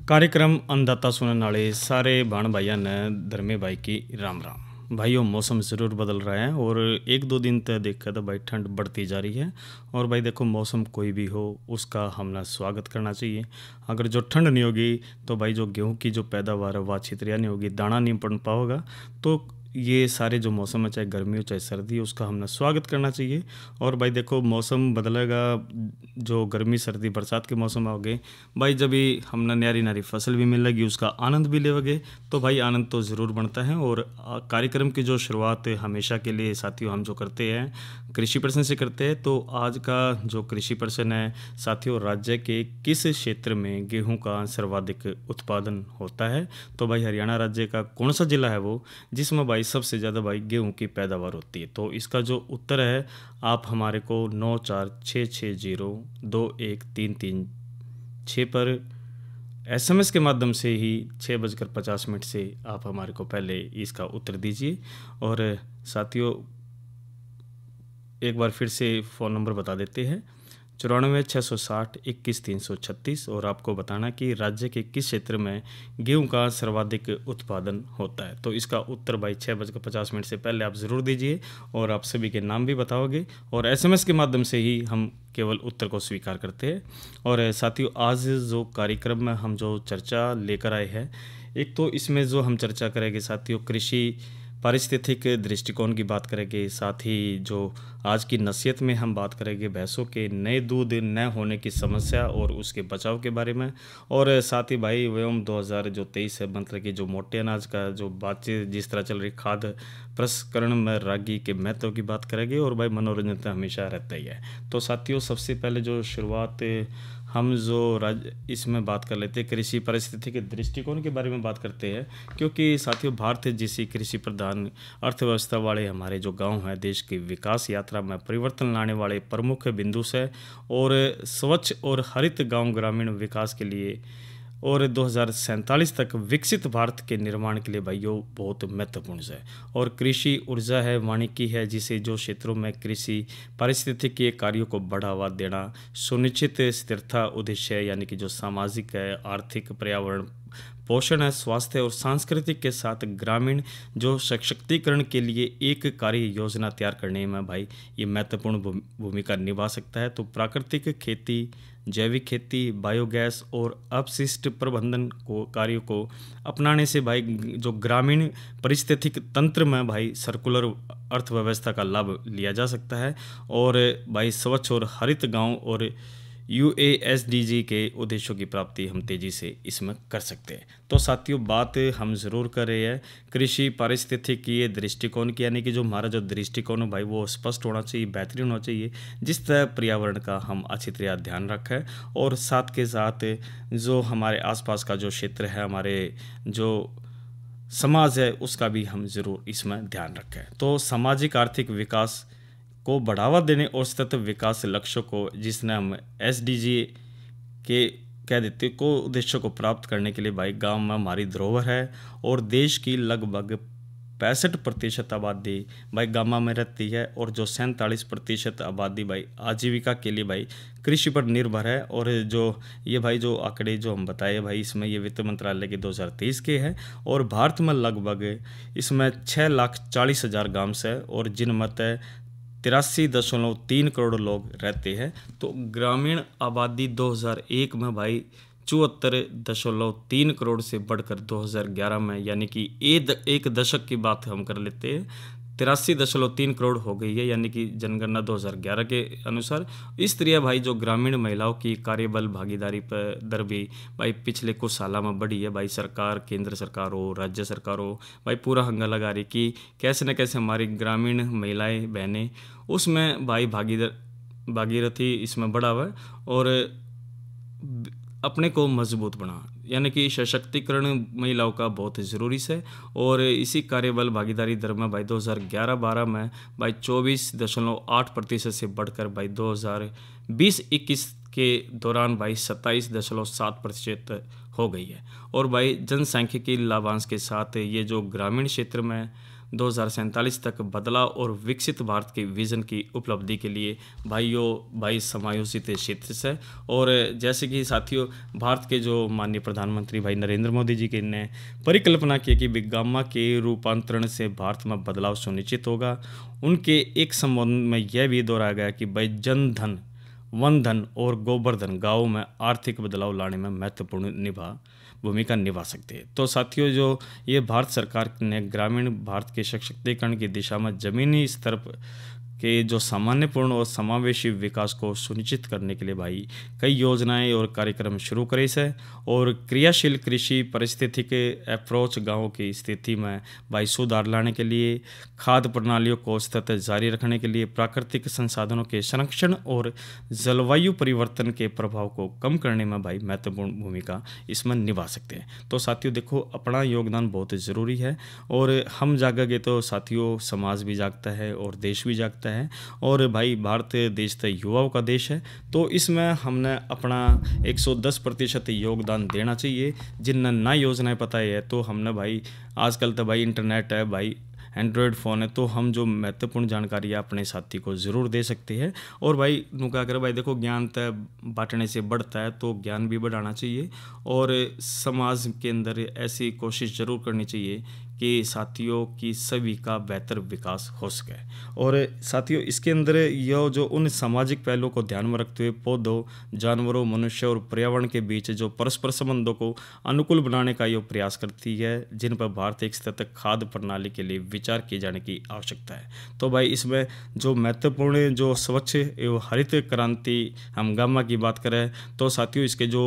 कार्यक्रम अन्नदाता सुनने वाले सारे भाण भाइयों ने धर्मे भाई की राम राम। भाइयों, मौसम ज़रूर बदल रहा है और एक दो दिन तक देखा तो भाई ठंड बढ़ती जा रही है। और भाई देखो, मौसम कोई भी हो उसका हमने स्वागत करना चाहिए। अगर जो ठंड नहीं होगी तो भाई जो गेहूं की जो पैदावार है वह छितरिया नहीं होगी, दाना नहीं पड़ पाओगा। तो ये सारे जो मौसम है, चाहे गर्मी हो चाहे सर्दी हो, उसका हमने स्वागत करना चाहिए। और भाई देखो, मौसम बदलेगा, जो गर्मी सर्दी बरसात के मौसम आ गए भाई, जब भी हमने न्यारी नारी फसल भी मिलेगी, उसका आनंद भी लेवगे तो भाई आनंद तो ज़रूर बनता है। और कार्यक्रम की जो शुरुआत हमेशा के लिए साथियों हम जो करते हैं कृषि प्रश्न से करते हैं। तो आज का जो कृषि प्रश्न है साथियों, राज्य के किस क्षेत्र में गेहूं का सर्वाधिक उत्पादन होता है? तो भाई हरियाणा राज्य का कौन सा जिला है वो जिसमें भाई सबसे ज़्यादा भाई गेहूं की पैदावार होती है? तो इसका जो उत्तर है, आप हमारे को 9466021336 पर SMS के माध्यम से ही 6:50 से आप हमारे को पहले इसका उत्तर दीजिए। और साथियों एक बार फिर से फ़ोन नंबर बता देते हैं, 94 660 21 336। और आपको बताना कि राज्य के किस क्षेत्र में गेहूं का सर्वाधिक उत्पादन होता है। तो इसका उत्तर भाई 6:50 से पहले आप ज़रूर दीजिए और आप सभी के नाम भी बताओगे। और SMS के माध्यम से ही हम केवल उत्तर को स्वीकार करते हैं। और साथियों, आज जो कार्यक्रम में हम जो चर्चा लेकर आए हैं, एक तो इसमें जो हम चर्चा करेंगे साथियों, कृषि पारिस्थितिक दृष्टिकोण की बात करेंगे। साथ ही जो आज की नसीहत में हम बात करेंगे भैंसों के नए दूध न होने की समस्या और उसके बचाव के बारे में। और साथ ही भाई एवं 2023 है, मतलब कि जो मोटे अनाज का जो बातचीत जिस तरह चल रही, खाद्य प्रसंस्करण में रागी के महत्व की बात करेंगे। और भाई मनोरंजन तो हमेशा रहता ही है। तो साथियों सबसे पहले जो शुरुआत हम जो राज्य इसमें बात कर लेते हैं, कृषि परिस्थिति के दृष्टिकोण के बारे में बात करते हैं। क्योंकि साथियों भारत जैसी कृषि प्रधान अर्थव्यवस्था वाले हमारे जो गांव हैं, देश की विकास यात्रा में परिवर्तन लाने वाले प्रमुख बिंदु से। और स्वच्छ और हरित गांव ग्रामीण विकास के लिए और 2047 तक विकसित भारत के निर्माण के लिए भाइयों बहुत महत्वपूर्ण है। और कृषि ऊर्जा है, वानिकी है, जिसे जो क्षेत्रों में कृषि पारिस्थितिकीय कार्यों को बढ़ावा देना, सुनिश्चित स्थिरता उद्देश्य है, यानी कि जो सामाजिक है, आर्थिक, पर्यावरण, पोषण है, स्वास्थ्य और सांस्कृतिक के साथ ग्रामीण जो सशक्तिकरण के लिए एक कार्य योजना तैयार करने में भाई ये महत्वपूर्ण भूमिका निभा सकता है। तो प्राकृतिक खेती, जैविक खेती, बायोगैस और अपशिष्ट प्रबंधन को कार्यों को अपनाने से भाई जो ग्रामीण पारिस्थितिक तंत्र में भाई सर्कुलर अर्थव्यवस्था का लाभ लिया जा सकता है। और भाई स्वच्छ और हरित गांव और UASDG के उद्देश्यों की प्राप्ति हम तेज़ी से इसमें कर सकते हैं। तो साथियों बात हम ज़रूर कर रहे हैं कृषि पारिस्थितिकीय दृष्टिकोण की, यानी कि जो हमारा जो दृष्टिकोण है भाई वो स्पष्ट होना चाहिए, बेहतरीन होना चाहिए, जिस तरह पर्यावरण का हम अच्छी तरह ध्यान रखें। और साथ के साथ जो हमारे आसपास का जो क्षेत्र है, हमारे जो समाज है, उसका भी हम ज़रूर इसमें ध्यान रखें। तो सामाजिक आर्थिक विकास को बढ़ावा देने और सतत विकास लक्ष्यों को, जिसने हम SDG के कह देते को उद्देश्यों को प्राप्त करने के लिए भाई गांव में हमारी धरोहर है। और देश की लगभग 65% आबादी भाई गांव में रहती है। और जो 47% आबादी भाई आजीविका के लिए भाई कृषि पर निर्भर है। और जो ये भाई जो आंकड़े जो हम बताए भाई, इसमें ये वित्त मंत्रालय के 2023 के हैं। और भारत में लगभग इसमें 6,40,000 गांव है और जिनमें 83.3 करोड़ लोग रहते हैं। तो ग्रामीण आबादी 2001 में भाई 74.3 करोड़ से बढ़कर 2011 में, यानी कि एक दशक की बात हम कर लेते हैं, 83.3 करोड़ हो गई है, यानी कि जनगणना 2011 के अनुसार। इस तरह भाई जो ग्रामीण महिलाओं की कार्यबल भागीदारी पर दर भी भाई पिछले कुछ सालों में बढ़ी है। भाई सरकार, केंद्र सरकार हो, राज्य सरकार हो, भाई पूरा हंगा लगा रही कि कैसे न कैसे हमारी ग्रामीण महिलाएं बहनें उसमें भाई भागीरथी इसमें बढ़ा हुआ है। और अपने को मजबूत बना, यानी कि सशक्तिकरण महिलाओं का बहुत ज़रूरी है। और इसी कार्यबल भागीदारी दर में भाई 2011-12 में भाई 24.8% से बढ़कर भाई 2020-21 के दौरान भाई 27.7% हो गई है। और भाई जनसांख्यिकी लाभांश के साथ ये जो ग्रामीण क्षेत्र में 2047 तक बदलाव और विकसित भारत के विजन की उपलब्धि के लिए भाई समायोजित क्षेत्र से। और जैसे कि साथियों भारत के जो माननीय प्रधानमंत्री भाई नरेंद्र मोदी जी के ने परिकल्पना की कि बिगामा के रूपांतरण से भारत में बदलाव सुनिश्चित होगा। उनके एक संबोधन में यह भी दोहराया गया कि भाई जन धन, वन धन और गोवर्धन गाँव में आर्थिक बदलाव लाने में महत्वपूर्ण भूमिका निभा सकते हैं। तो साथियों जो ये भारत सरकार ने ग्रामीण भारत के सशक्तिकरण की दिशा में जमीनी स्तर के जो सामान्यपूर्ण और समावेशी विकास को सुनिश्चित करने के लिए भाई कई योजनाएं और कार्यक्रम शुरू करे से। और क्रियाशील कृषि पारिस्थितिक अप्रोच गाँव की स्थिति में भाई सुधार लाने के लिए, खाद्य प्रणालियों को सतत जारी रखने के लिए, प्राकृतिक संसाधनों के संरक्षण और जलवायु परिवर्तन के प्रभाव को कम करने में भाई महत्वपूर्ण भूमिका इसमें निभा सकते हैं। तो साथियों देखो अपना योगदान बहुत ज़रूरी है और हम जागेंगे तो साथियों समाज भी जागता है और देश भी जागता है। और भाई भारत देश तो युवाओं का देश है, तो इसमें हमने अपना 110% योगदान देना चाहिए। जिन ना योजनाएं पता है तो हमने भाई आजकल तो भाई इंटरनेट है, भाई एंड्रॉयड फ़ोन है, तो हम जो महत्वपूर्ण जानकारी है अपने साथी को ज़रूर दे सकते हैं। और भाई नुका कर भाई देखो ज्ञान तो बांटने से बढ़ता है, तो ज्ञान भी बढ़ाना चाहिए और समाज के अंदर ऐसी कोशिश ज़रूर करनी चाहिए कि साथियों की सभी का बेहतर विकास हो सके। और साथियों इसके अंदर यह जो उन सामाजिक पहलुओं को ध्यान में रखते हुए पौधों, जानवरों, मनुष्य और पर्यावरण के बीच जो परस्पर संबंधों को अनुकूल बनाने का यह प्रयास करती है, जिन पर भारत एक सतत खाद्य प्रणाली के लिए विचार किए जाने की आवश्यकता है। तो भाई इसमें जो महत्वपूर्ण जो स्वच्छ एवं हरित क्रांति हम गामा की बात करें तो साथियों इसके जो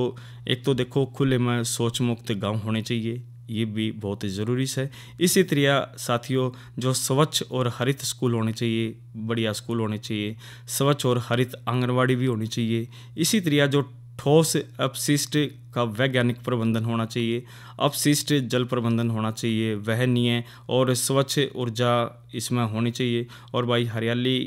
एक तो देखो खुले में शौच मुक्त गाँव होने चाहिए, ये भी बहुत ज़रूरी है। इसी तरह साथियों जो स्वच्छ और हरित स्कूल होने चाहिए, बढ़िया स्कूल होने चाहिए, स्वच्छ और हरित आंगनवाड़ी भी होनी चाहिए। इसी तरह जो ठोस अपशिष्ट का वैज्ञानिक प्रबंधन होना चाहिए, अपशिष्ट जल प्रबंधन होना चाहिए, वहनीय और स्वच्छ ऊर्जा इसमें होनी चाहिए। और भाई हरियाली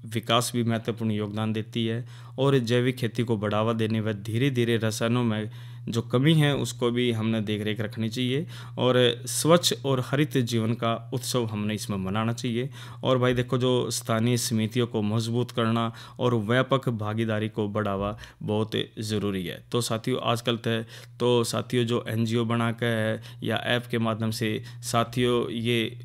विकास भी महत्वपूर्ण योगदान देती है और जैविक खेती को बढ़ावा देने व धीरे धीरे रसायनों में जो कमी है उसको भी हमने देख रेख रखनी चाहिए। और स्वच्छ और हरित जीवन का उत्सव हमने इसमें मनाना चाहिए। और भाई देखो जो स्थानीय समितियों को मजबूत करना और व्यापक भागीदारी को बढ़ावा बहुत ज़रूरी है। तो साथियों आजकल तो साथियों जो NGO बना के या ऐप के माध्यम से साथियों ये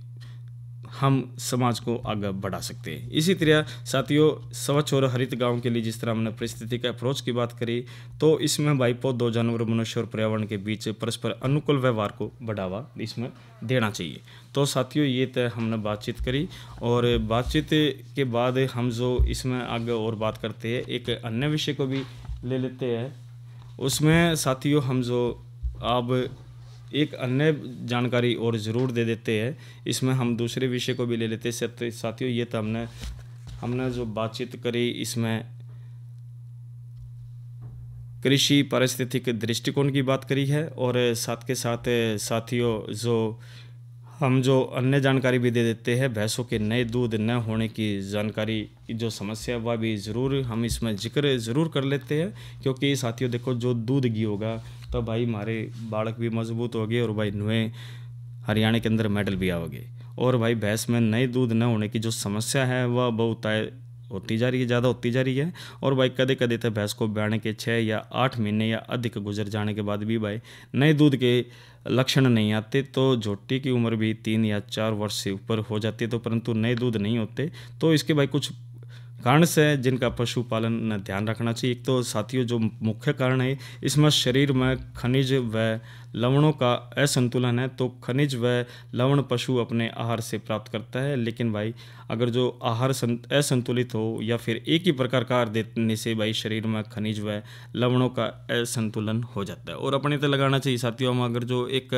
हम समाज को आगे बढ़ा सकते हैं। इसी तरह साथियों स्वच्छ और हरित गांव के लिए जिस तरह हमने पारिस्थितिक अप्रोच की बात करी, तो इसमें भाई पौधों, जानवरों, मनुष्य और पर्यावरण के बीच परस्पर अनुकूल व्यवहार को बढ़ावा इसमें देना चाहिए। तो साथियों ये तो हमने बातचीत करी और बातचीत के बाद हम जो इसमें आगे और बात करते हैं एक अन्य विषय को भी ले लेते हैं। उसमें साथियों हम जो अब एक अन्य जानकारी और ज़रूर दे देते हैं, इसमें हम दूसरे विषय को भी ले लेते हैं। साथियों ये तो हमने जो बातचीत करी इसमें कृषि पारिस्थितिक दृष्टिकोण की बात करी है और साथ के साथ साथियों हम जो अन्य जानकारी भी दे देते हैं। भैंसों के नए दूध न होने की जानकारी की जो समस्या वह भी ज़रूर हम इसमें जिक्र ज़रूर कर लेते हैं, क्योंकि साथियों देखो जो दूध घी होगा तो भाई हमारे बालक भी मजबूत हो गए और भाई नुए हरियाणा के अंदर मेडल भी आओगे। और भाई भैंस में नए दूध न होने की जो समस्या है वह बहुत होती जा रही है, ज़्यादा होती जा रही है। और भाई कदे कदे तो भैंस को ब्याने के 6 या 8 महीने या अधिक गुजर जाने के बाद भी भाई नए दूध के लक्षण नहीं आते, तो झोटी की उम्र भी 3 या 4 वर्ष से ऊपर हो जाती है, तो परंतु नए दूध नहीं होते। तो इसके भाई कुछ कारण से जिनका पशुपालन ने ध्यान रखना चाहिए। एक तो साथियों जो मुख्य कारण है इसमें शरीर में खनिज व लवणों का असंतुलन है। तो खनिज व लवण पशु अपने आहार से प्राप्त करता है, लेकिन भाई अगर जो आहार असंतुलित हो या फिर एक ही प्रकार का आहार देने से भाई शरीर में खनिज व लवणों का असंतुलन हो जाता है। और अपने तो लगाना चाहिए साथियों, हम अगर जो एक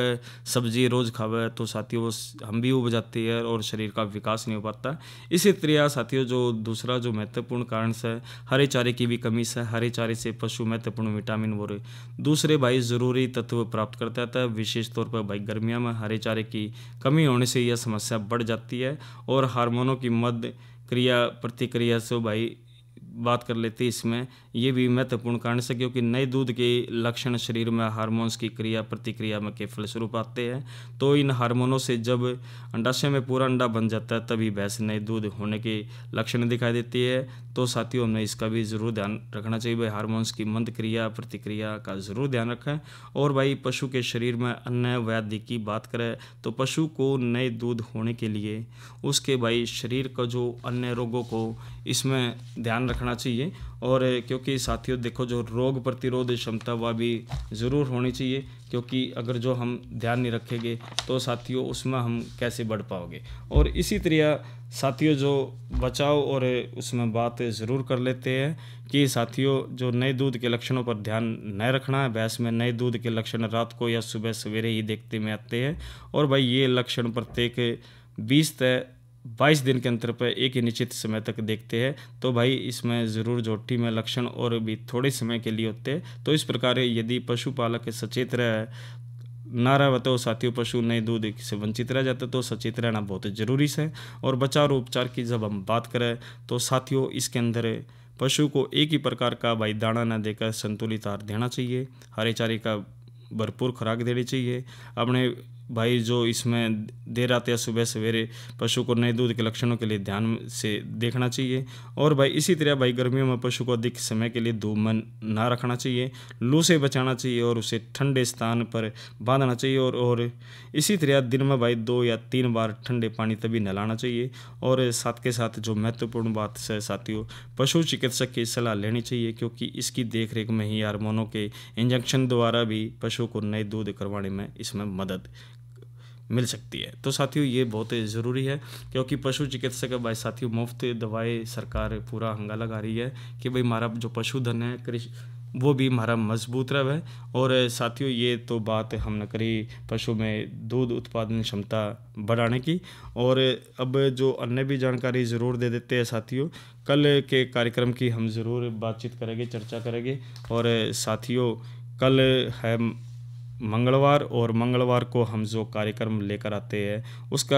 सब्जी रोज़ खावे तो साथियों हम भी उब जाती है और शरीर का विकास नहीं हो पाता। इसी तरह साथियों जो दूसरा जो महत्वपूर्ण कारण से हरे चारे की भी कमी से, हरे चारे से पशु महत्वपूर्ण विटामिन और दूसरे भाई ज़रूरी तत्व प्राप्त करता था। विशेष तौर पर भाई गर्मियों में हरे चारे की कमी होने से यह समस्या बढ़ जाती है और हार्मोनों की मध्य क्रिया प्रतिक्रिया से भाई बात कर लेते हैं इसमें, ये भी महत्वपूर्ण कारण से, क्योंकि नए दूध के लक्षण शरीर में हार्मोन्स की क्रिया प्रतिक्रिया में के फलस्वरूप आते हैं। तो इन हार्मोनों से जब अंडाशय में पूरा अंडा बन जाता है तभी भैंस नए दूध होने के लक्षण दिखाई देती है। तो साथियों हमें इसका भी ज़रूर ध्यान रखना चाहिए भाई, हार्मोन्स की मंद क्रिया प्रतिक्रिया का ज़रूर ध्यान रखें। और भाई पशु के शरीर में अन्य व्याधि की बात करें तो पशु को नए दूध होने के लिए उसके भाई शरीर का जो अन्य रोगों को इसमें ध्यान रखना चाहिए। और क्योंकि साथियों देखो जो रोग प्रतिरोध क्षमता वह भी ज़रूर होनी चाहिए, क्योंकि अगर जो हम ध्यान नहीं रखेंगे तो साथियों उसमें हम कैसे बढ़ पाओगे। और इसी तरह साथियों जो बचाव और उसमें बात ज़रूर कर लेते हैं कि साथियों जो नए दूध के लक्षणों पर ध्यान न रखना है। भैंस में नए दूध के लक्षण रात को या सुबह सवेरे ही देखते में आते हैं। और भाई ये लक्षण प्रत्येक 20 से 22 दिन के अंतर पर एक ही निश्चित समय तक देखते हैं। तो भाई इसमें ज़रूर जोटी में लक्षण और भी थोड़े समय के लिए होते हैं। तो इस प्रकार यदि पशुपालक सचेत रहे ना रहे तो साथियों पशु नए दूध से वंचित रह जाते, तो सचेत रहना बहुत ज़रूरी है। और बचाव और उपचार की जब हम बात करें तो साथियों इसके अंदर पशु को एक ही प्रकार का भाई दाना न देकर संतुलित आहार देना चाहिए, हरे चारे का भरपूर खुराक देनी चाहिए। अपने भाई जो इसमें देर रात या सुबह सवेरे पशु को नए दूध के लक्षणों के लिए ध्यान से देखना चाहिए। और भाई इसी तरह भाई गर्मियों में पशु को अधिक समय के लिए धूप में ना रखना चाहिए, लू से बचाना चाहिए और उसे ठंडे स्थान पर बांधना चाहिए। और इसी तरह दिन में भाई 2 या 3 बार ठंडे पानी तभी नहलाना चाहिए। और साथ के साथ जो महत्वपूर्ण बात है साथियों, पशु चिकित्सक की सलाह लेनी चाहिए, क्योंकि इसकी देखरेख में ही हार्मोनों के इंजेक्शन द्वारा भी पशु को नए दूध करवाने में इसमें मदद मिल सकती है। तो साथियों ये बहुत ज़रूरी है, क्योंकि पशु चिकित्सक भाई साथियों मुफ्त दवाएं सरकार पूरा हंगा लगा रही है कि भाई हमारा जो पशुधन है कृषि वो भी हमारा मजबूत रहे। और साथियों ये तो बात हमने करी पशु में दूध उत्पादन क्षमता बढ़ाने की। और अब जो अन्य भी जानकारी ज़रूर दे देते हैं साथियों, कल के कार्यक्रम की हम ज़रूर बातचीत करेंगे, चर्चा करेंगे। और साथियों कल है मंगलवार, और मंगलवार को हम जो कार्यक्रम लेकर आते हैं उसका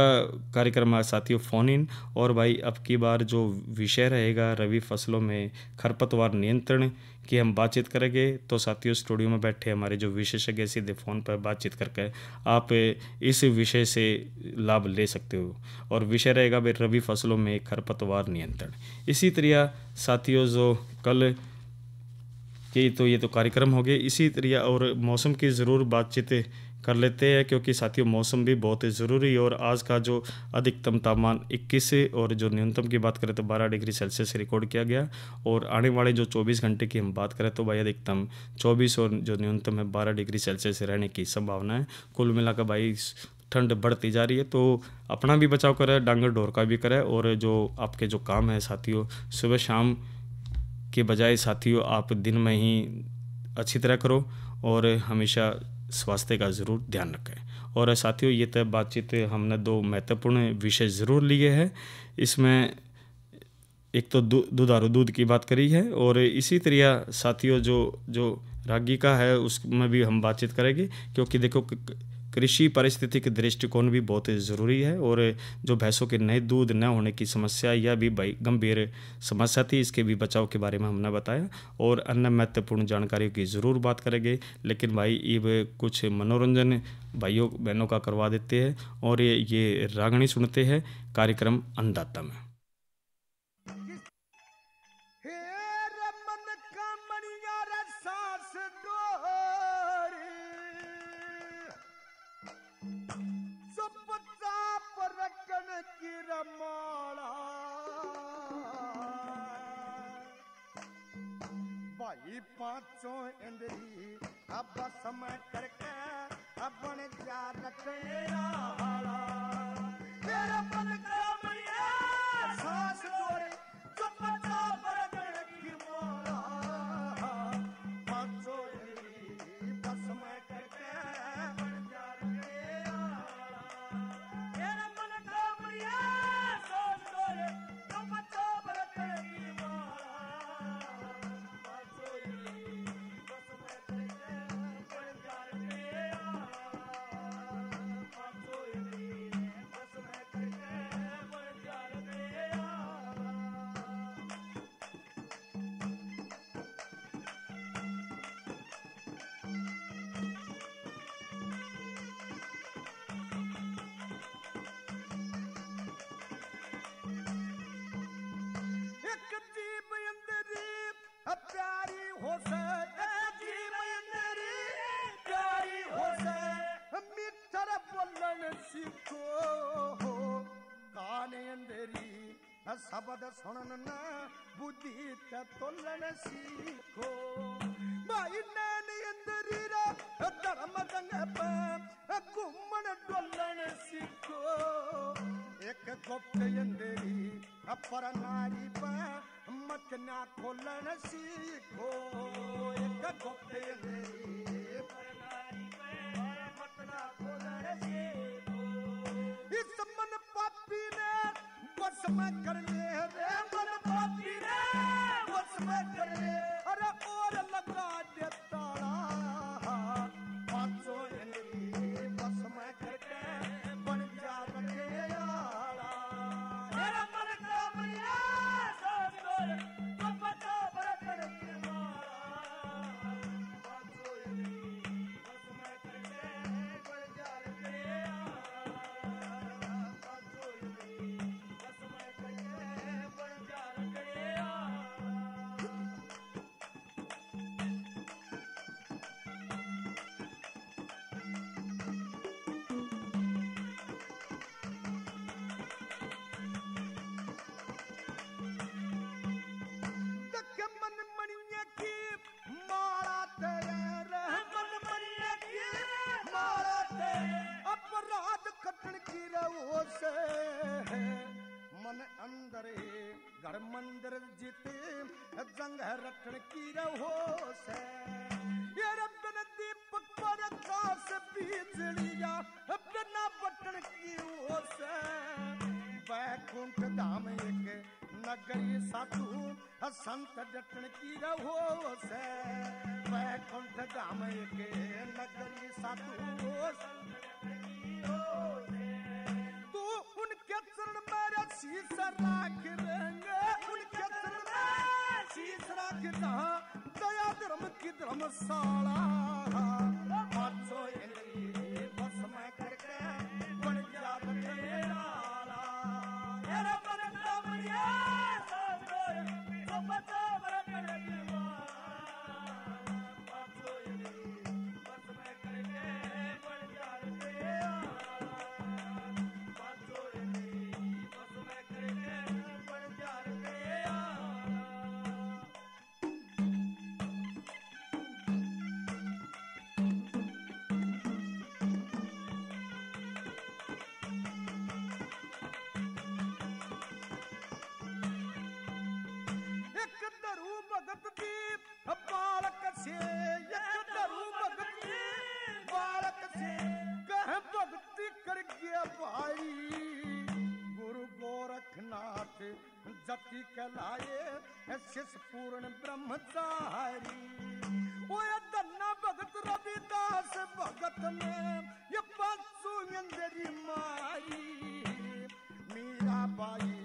कार्यक्रम है साथियों फोन इन। और भाई अब की बार जो विषय रहेगा रबी फसलों में खरपतवार नियंत्रण की हम बातचीत करेंगे। तो साथियों स्टूडियो में बैठे हमारे जो विशेषज्ञ सीधे फ़ोन पर बातचीत करके आप इस विषय से लाभ ले सकते हो। और विषय रहेगा भाई रबी फसलों में खरपतवार नियंत्रण। इसी तरह साथियों जो कल कि तो ये तो कार्यक्रम हो गए। इसी तरह और मौसम की ज़रूर बातचीत कर लेते हैं, क्योंकि साथियों मौसम भी बहुत ज़रूरी है। और आज का जो अधिकतम तापमान 21 से और जो न्यूनतम की बात करें तो 12 डिग्री सेल्सियस रिकॉर्ड किया गया। और आने वाले जो 24 घंटे की हम बात करें तो भाई अधिकतम 24 और जो न्यूनतम है 12 डिग्री सेल्सियस रहने की संभावना है। कुल मिलाकर भाई ठंड बढ़ती जा रही है, तो अपना भी बचाव करें, डांगर ढोर का भी करें। और जो आपके जो काम है साथियों सुबह शाम के बजाय साथियों आप दिन में ही अच्छी तरह करो और हमेशा स्वास्थ्य का ज़रूर ध्यान रखें। और साथियों ये तब बातचीत हमने 2 महत्वपूर्ण विषय ज़रूर लिए हैं। इसमें एक तो दुधारू दूध की बात करी है, और इसी तरह साथियों जो रागी का है उसमें भी हम बातचीत करेंगे, क्योंकि देखो कृषि पारिस्थितिक दृष्टिकोण भी बहुत ज़रूरी है। और जो भैंसों के नए दूध न होने की समस्या यह भी भाई गंभीर समस्या थी, इसके भी बचाव के बारे में हमने बताया। और अन्य महत्वपूर्ण जानकारियों की ज़रूर बात करेंगे। लेकिन भाई ये कुछ मनोरंजन भाइयों बहनों का करवा देते हैं, और ये रागनी सुनते हैं कार्यक्रम अन्नदाता में। भाई पांचों इंद्री अब समय करके अपन जा रखे तेरा मन का मैया सांस जोड़े चुपचाप रगड़ की मोरा पांचों इंद्री बस में करके अपन जा रखे तेरा मन का मैया सांस जोड़े चुपचाप रगड़ की मोरा शब्द सुनन न बुद्धि ते तोलन सीखो भाई नैन इंद्री रा धर्म दंग पे घूमन डोलन सीखो एक गुप्त इंद्री पर नारी पे मत ना खोलन सीखो एक गुप्त इंद्री पर नारी पे मत ना खोलन सीखो इस मन पापी ने बस में कर ले रे मन पापी ने बस में कर ले अरे और लगा दे ताला पांचों इंद्री बस में करके बन जा रखे आला मेरा मन का मरिया सोच कर तो पता बरकत की मारा पांचों इंद्री बस में करके बन जा रखे आला पांचों इंद्री बस में करके बन जा रखे आला देखे मन मणिया की माला तेरे मन मरिया की माला तेरे अपराध कटन की रहो से मन अंदर घर मंदिर जीते जंग रटन की रहो से ये रबन दीपक पर काश बिजलिया बिना बटन की हो से बैकुंठ धाम एक नगरी साधु संत जटन की रहो से बैकुंठ धाम एक नगरी साधु तू उनके चरण मेरा शीश राख रेंगे उनके चरण में शीश राख जहाँ दया धर्म की धर्मशाला पाँचों इंद्री बस में करके बन जा रखे आला मेरा मन का मरिया सोच कर तो पता बरकत की मारा पाँचों इंद्री बस में करके बन जा रखे आला पाँचों इंद्री बस में करके बन जा रखे आला एक दरू भगत दी बालक से एक दरू भगत दी बालक से कह भक्ति कर गया भाई गुरु गोरखनाथ जति कहलाए शिष पूर्ण ब्रह्मचारी वो धन्ना भगत रविदास भगत ने ये पांचों इंद्री मारी मीरा बाई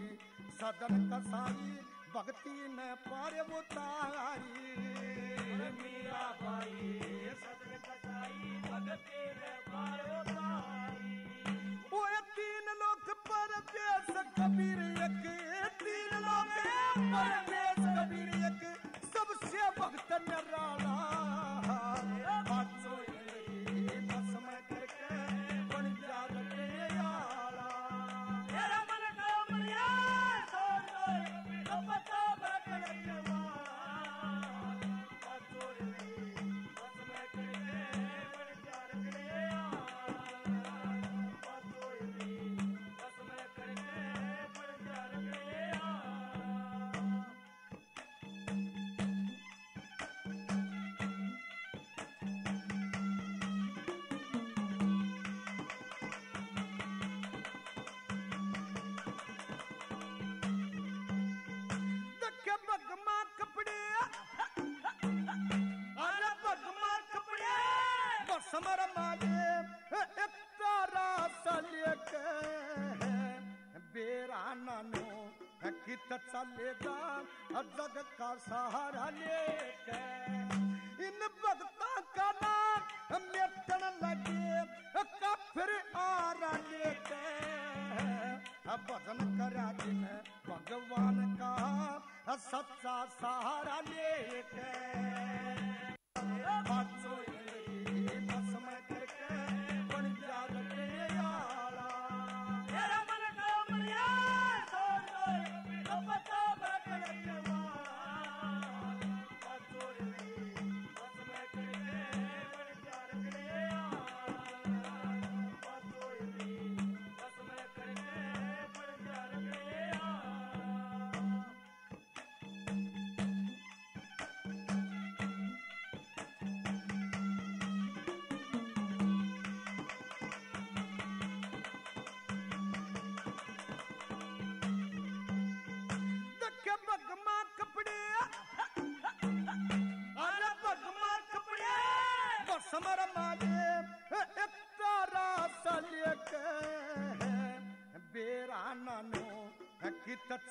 सदन कसाई भक्ति में पारे उतारी मीरा बाई सदन कसाई भगती में पार उतारी वो तीन लोक परदेश कबीर एक तीन लोक परदेश कबीर एक सबसे भक्त निराला पाँचों इंद्री बस में करके बन जा रखे आला मेरा मन का मरिया सोच कर तो पता बरकत की मारा पाँचों इंद्री बस में करके बन जा रखे आला पाँचों इंद्री बस में करके बन जा रखे आला देखे भगमा कपड़े अरे भगमा कपड़े बस मर माले एक तारा सले के बेरा नानो कित चलेगा जग का सहारा लेके इन भक्ता का नाम मेटन लगे काफिर आरा लेके भजन करा दिन भगवान का सच्चा सहारा लेके पाँचों इंद्री बस में करके बन जा रखे आला मेरा मन का मरिया सोच कर तो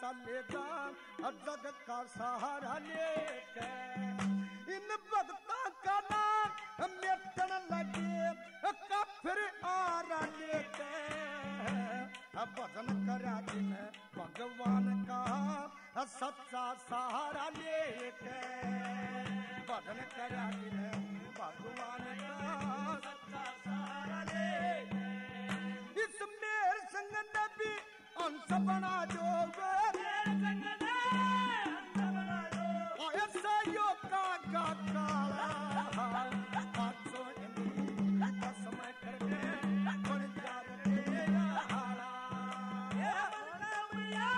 रास्ता ले जा जग का सहारा लेके इन भक्ता का नाम मिटन लगे काफिर आरा लेके भजन करा दिन भगवान का सच्चा सहारा लेके भजन करा दिन भगवान का सच्चा सहारा लेके इस मेर संग नबी अंश बना जो मेर संग अंश बना जो ऐसा यो का काला पाँचों इन्हीं समय करके बन जा रे हाला ये बंदा मिया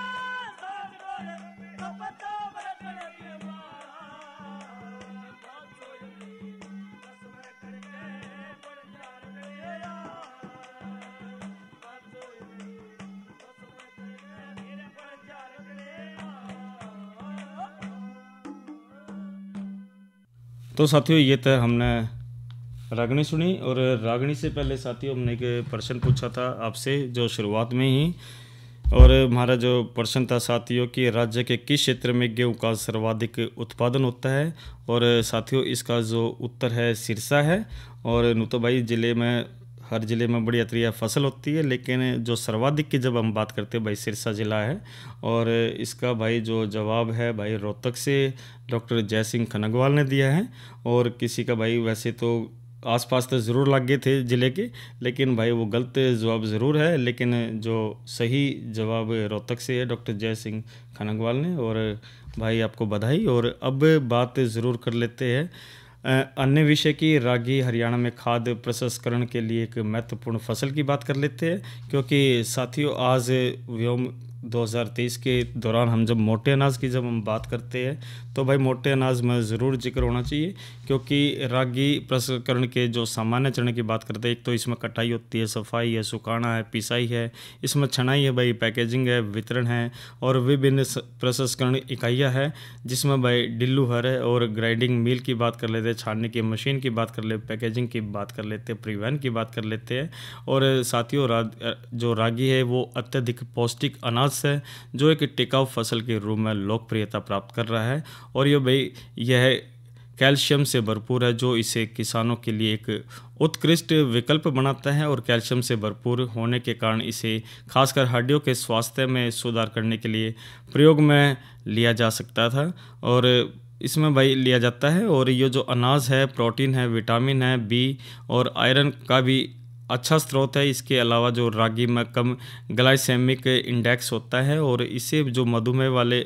सब बोले तो पता बरकड़ के मारा पाँचों इन्हीं समय करके बन जा रे तो साथियों ये तो हमने रागनी सुनी, और रागनी से पहले साथियों हमने एक प्रश्न पूछा था आपसे जो शुरुआत में ही, और हमारा जो प्रश्न था साथियों कि राज्य के किस क्षेत्र में गेहूं का सर्वाधिक उत्पादन होता है, और साथियों इसका जो उत्तर है सिरसा है। और नुतो भाई ज़िले में हर ज़िले में बड़ी अतरिया फसल होती है, लेकिन जो सर्वाधिक की जब हम बात करते हैं भाई सिरसा ज़िला है। और इसका भाई जो जवाब है भाई रोहतक से डॉक्टर जय सिंह खनगवाल ने दिया है। और किसी का भाई वैसे तो आसपास तो ज़रूर लग गए थे ज़िले के, लेकिन भाई वो गलत जवाब ज़रूर है, लेकिन जो सही जवाब रोहतक से है डॉक्टर जय सिंह खनगवाल ने। और भाई आपको बधाई। और अब बात ज़रूर कर लेते हैं अन्य विषय की। रागी हरियाणा में खाद्य प्रसंस्करण के लिए एक महत्वपूर्ण फसल की बात कर लेते हैं, क्योंकि साथियों आज व्योम 2023 के दौरान हम जब मोटे अनाज की जब हम बात करते हैं तो भाई मोटे अनाज में ज़रूर जिक्र होना चाहिए, क्योंकि रागी प्रसंस्करण के जो सामान्य चरण की बात करते हैं, एक तो इसमें कटाई होती है, सफाई है, सुखाना है, पिसाई है, इसमें छनाई है भाई, पैकेजिंग है, वितरण है, और विभिन्न प्रसंस्करण इकाइयाँ हैं जिसमें भाई डिल्लूहर है और ग्राइंडिंग मिल की बात कर लेते हैं, छानने की मशीन की बात कर लेते, पैकेजिंग की बात कर लेते हैं, परिवहन की बात कर लेते हैं। और साथियों जो रागी है वो अत्यधिक पौष्टिक अनाज है जो एक टिकाऊ फसल के रूप में लोकप्रियता प्राप्त कर रहा है। और ये भाई यह कैल्शियम से भरपूर है जो इसे किसानों के लिए एक उत्कृष्ट विकल्प बनाता है, और कैल्शियम से भरपूर होने के कारण इसे खासकर हड्डियों के स्वास्थ्य में सुधार करने के लिए प्रयोग में लिया जा सकता था और इसमें भाई लिया जाता है। और ये जो अनाज है प्रोटीन है, विटामिन है, बी और आयरन का भी अच्छा स्रोत है। इसके अलावा जो रागी में कम ग्लाइसेमिक इंडेक्स होता है और इसे जो मधुमेह वाले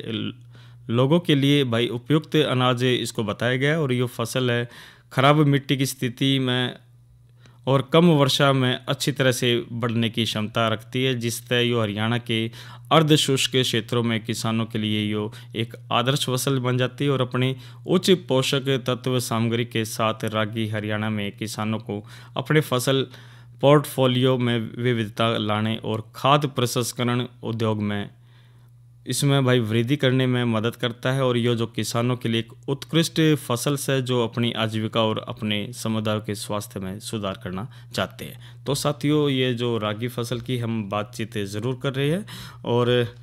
लोगों के लिए भाई उपयुक्त अनाज इसको बताया गया है। और ये फसल है खराब मिट्टी की स्थिति में और कम वर्षा में अच्छी तरह से बढ़ने की क्षमता रखती है, जिससे ये हरियाणा के अर्ध शुष्क क्षेत्रों में किसानों के लिए ये एक आदर्श फसल बन जाती है। और अपनी उच्च पोषक तत्व सामग्री के साथ रागी हरियाणा में किसानों को अपने फसल पोर्टफोलियो में विविधता लाने और खाद्य प्रसंस्करण उद्योग में इसमें भाई वृद्धि करने में मदद करता है। और ये जो किसानों के लिए एक उत्कृष्ट फसल है जो अपनी आजीविका और अपने समुदाय के स्वास्थ्य में सुधार करना चाहते हैं। तो साथियों ये जो रागी फसल की हम बातचीत ज़रूर कर रहे हैं, और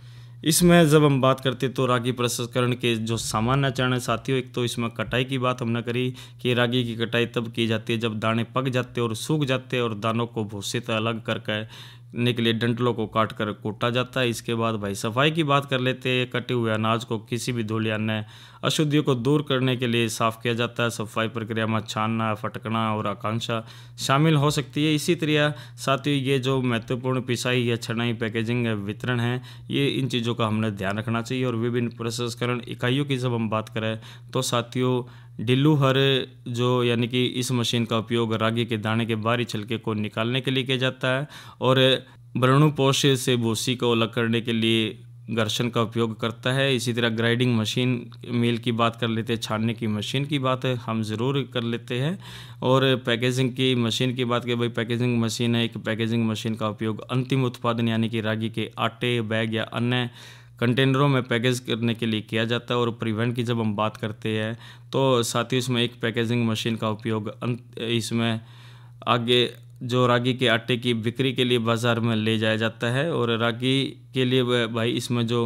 इसमें जब हम बात करते तो रागी प्रसंस्करण के जो सामान्य चरण है साथियों, एक तो इसमें कटाई की बात हमने करी कि रागी की कटाई तब की जाती है जब दाने पक जाते हैं और सूख जाते हैं और दानों को भूसे से अलग करके के लिए डंठलों को काट कर कूटा जाता है। इसके बाद भाई सफाई की बात कर लेते हैं। कटे हुए अनाज को किसी भी धूल या अन्य अशुद्धियों को दूर करने के लिए साफ़ किया जाता है। सफाई प्रक्रिया में छानना, फटकना और आकांक्षा शामिल हो सकती है। इसी तरह साथियों ये जो महत्वपूर्ण पिसाई या छनाई, पैकेजिंग या वितरण है, ये इन चीज़ों का हमने ध्यान रखना चाहिए। और विभिन्न प्रसंस्करण इकाइयों की जब हम बात करें तो साथियों डिल्लूहर जो यानी कि इस मशीन का उपयोग रागी के दाने के बाहरी छिलके को निकालने के लिए किया जाता है। और व्रणुपोष से भूसी को अलग करने के लिए घर्षण का उपयोग करता है। इसी तरह ग्राइंडिंग मशीन मिल की बात कर लेते हैं, छानने की मशीन की बात हम ज़रूर कर लेते हैं। और पैकेजिंग की मशीन की बात करें, भाई पैकेजिंग मशीन है, एक पैकेजिंग मशीन का उपयोग अंतिम उत्पादन यानी कि रागी के आटे, बैग या अन्य कंटेनरों में पैकेज करने के लिए किया जाता है। और परिवहन की जब हम बात करते हैं तो साथ ही इसमें एक पैकेजिंग मशीन का उपयोग इसमें आगे जो रागी के आटे की बिक्री के लिए बाज़ार में ले जाया जाता है। और रागी के लिए भाई इसमें जो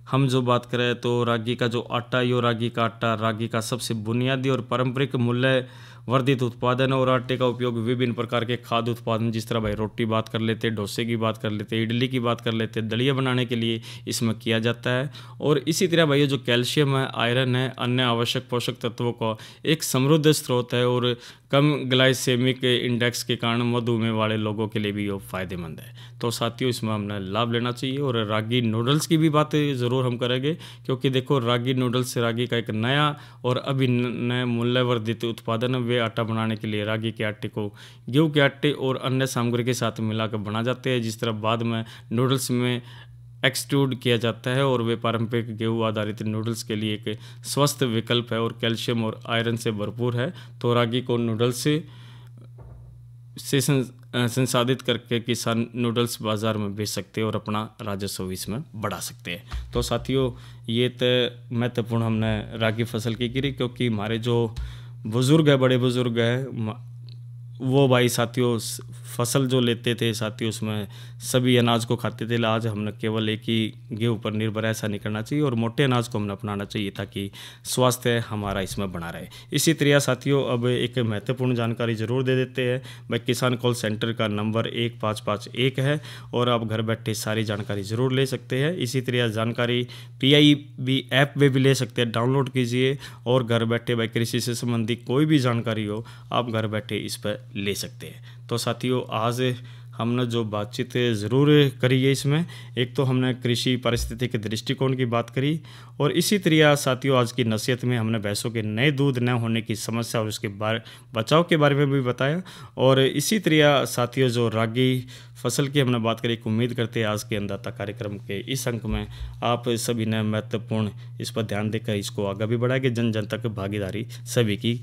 हम जो बात करें तो रागी का जो आटा, यो रागी का आटा रागी का सबसे बुनियादी और पारंपरिक मूल्य वर्धित उत्पादन है और आटे का उपयोग विभिन्न प्रकार के खाद्य उत्पादन, जिस तरह भाई रोटी बात कर लेते, डोसे की बात कर लेते, इडली की बात कर लेते, दलिया बनाने के लिए इसमें किया जाता है। और इसी तरह भाई ये जो कैल्शियम है, आयरन है, अन्य आवश्यक पोषक तत्वों का एक समृद्ध स्रोत है और कम ग्लाइसेमिक इंडेक्स के कारण मधुमेह वाले लोगों के लिए भी ये फायदेमंद है। तो साथियों इसमें हमने लाभ लेना चाहिए। और रागी नूडल्स की भी बात ज़रूर हम करेंगे, क्योंकि देखो रागी नूडल्स रागी का एक नया और अभिनय मूल्यवर्धित उत्पादन है। वे आटा बनाने के लिए रागी के आटे को गेहूं के आटे और अन्य सामग्री के साथ मिलाकर बना जाते हैं, जिस तरह बाद में नूडल्स में एक्सट्रूड किया जाता है। और वे पारंपरिक गेहूं आधारित नूडल्स के लिए एक स्वस्थ विकल्प है और कैल्शियम और आयरन से भरपूर है। तो रागी को नूडल्स से संसाधित करके किसान नूडल्स बाज़ार में बेच सकते हैं और अपना राजस्व इसमें बढ़ा सकते हैं। तो साथियों ये तो महत्वपूर्ण हमने रागी फसल की करी, क्योंकि हमारे जो बुज़ुर्ग है, बड़े बुज़ुर्ग हैं, वो भाई साथियों फसल जो लेते थे साथियों उसमें सभी अनाज को खाते थे। आज हमने केवल एक ही गेहूं पर निर्भर, ऐसा नहीं करना चाहिए और मोटे अनाज को हमने अपनाना चाहिए ताकि स्वास्थ्य हमारा इसमें बना रहे। इसी तरह साथियों अब एक महत्वपूर्ण जानकारी ज़रूर दे देते हैं। भाई किसान कॉल सेंटर का नंबर 1551 है और आप घर बैठे सारी जानकारी ज़रूर ले सकते हैं। इसी तरह जानकारी PIB ऐप में भी ले सकते हैं, डाउनलोड कीजिए और घर बैठे भाई कृषि से संबंधित कोई भी जानकारी हो आप घर बैठे इस पर ले सकते हैं। तो साथियों आज हमने जो बातचीत ज़रूर करी है, इसमें एक तो हमने कृषि पारिस्थितिक दृष्टिकोण की बात करी और इसी तरह साथियों आज की नसीहत में हमने भैंसों के नए दूध न होने की समस्या और उसके बचाव के बारे में भी बताया। और इसी तरह साथियों जो रागी फसल की हमने बात करी, उम्मीद करते हैं आज के अन्नदाता कार्यक्रम के इस अंक में आप सभी ने महत्वपूर्ण इस पर ध्यान देकर इसको आगे भी बढ़ाएंगे, जन जन तक भागीदारी सभी की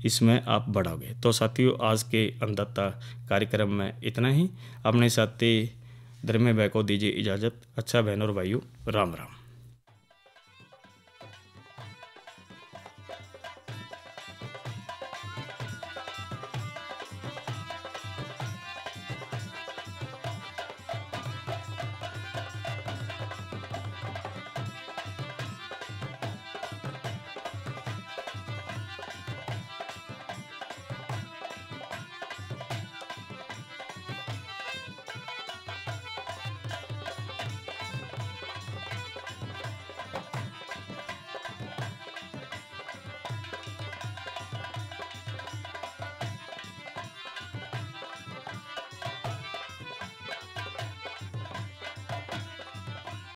इसमें आप बढ़ाओगे। तो साथियों आज के अन्नदाता कार्यक्रम में इतना ही। अपने साथी धर्मे भाई को दीजिए इजाज़त। अच्छा बहनों और भाइयों, राम राम।